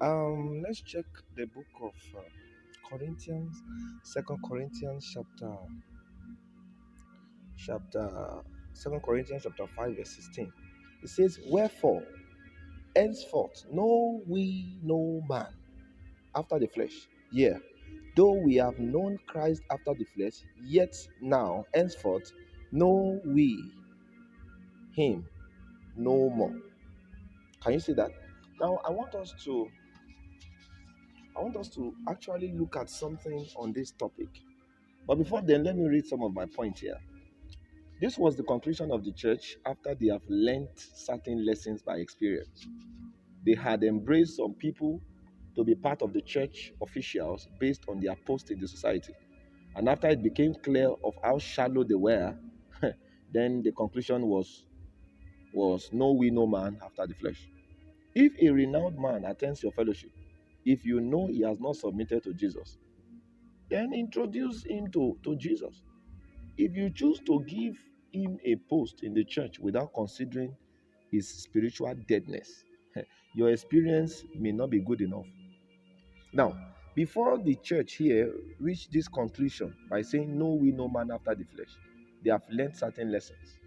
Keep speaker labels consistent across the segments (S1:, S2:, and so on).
S1: Let's check the book of Corinthians, Second Corinthians chapter Second Corinthians chapter 5 verse 16. It says, "Wherefore, henceforth, know we no man after the flesh. Yeah, though we have known Christ after the flesh, yet now henceforth know we him no more." Can you see that? Now, I want us to actually look at something on this topic. But before then, let me read some of my points here. This was the conclusion of the church after they have learnt certain lessons by experience. They had embraced some people to be part of the church officials based on their post in the society. And after it became clear of how shallow they were, then the conclusion was no we no man after the flesh. If a renowned man attends your fellowship, if you know he has not submitted to Jesus, then introduce him to Jesus. If you choose to give him a post in the church without considering his spiritual deadness, your experience may not be good enough. Now, before the church here reached this conclusion by saying, "No, we no man after the flesh," they have learned certain lessons.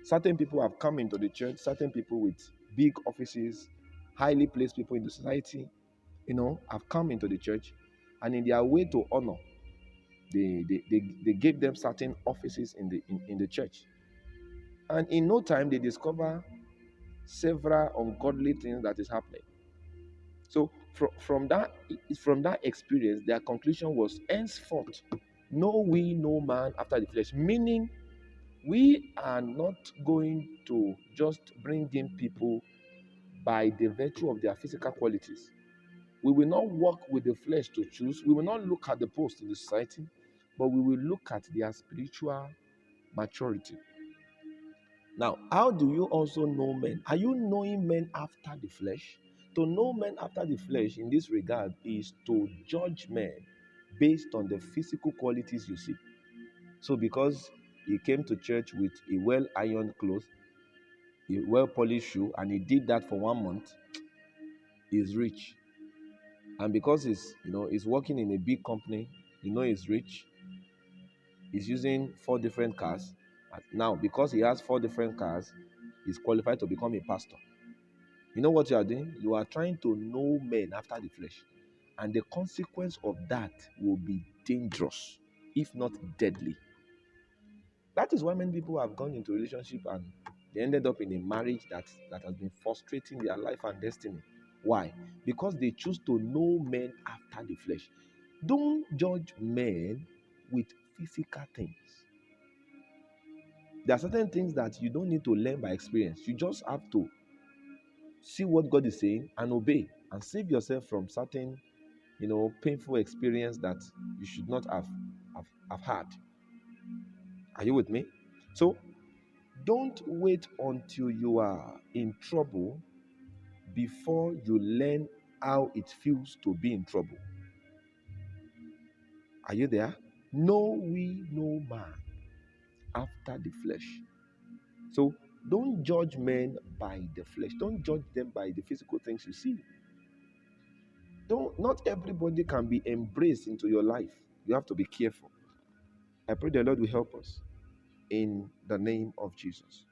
S1: Certain people have come into the church, certain people with big offices, highly placed people in the society, have come into the church, and in their way to honor, they gave them certain offices in the church. And in no time, they discover several ungodly things that is happening. So from that experience, their conclusion was, henceforth, know we no man after the flesh. Meaning, we are not going to just bring in people by the virtue of their physical qualities. We will not walk with the flesh to choose. We will not look at the post in the society, but we will look at their spiritual maturity. Now, how do you also know men? Are you knowing men after the flesh? To know men after the flesh in this regard is to judge men based on the physical qualities you see. So, because he came to church with a well ironed cloth, a well polished shoe, and he did that for 1 month, he's rich. And because he's working in a big company, he's rich. He's using 4 different cars. Now, because he has 4 different cars, he's qualified to become a pastor. You know what you are doing? You are trying to know men after the flesh. And the consequence of that will be dangerous, if not deadly. That is why many people have gone into a relationship and they ended up in a marriage that has been frustrating their life and destiny. Why? Because they choose to know men after the flesh. Don't judge men with physical things. There are certain things that you don't need to learn by experience. You just have to see what God is saying and obey and save yourself from certain, painful experience that you should not have had. Are you with me? So don't wait until you are in trouble before you learn how it feels to be in trouble. Are you there? Know we no man after the flesh. So don't judge men by the flesh. Don't judge them by the physical things you see. Not everybody can be embraced into your life. You have to be careful. I pray the Lord will help us in the name of Jesus.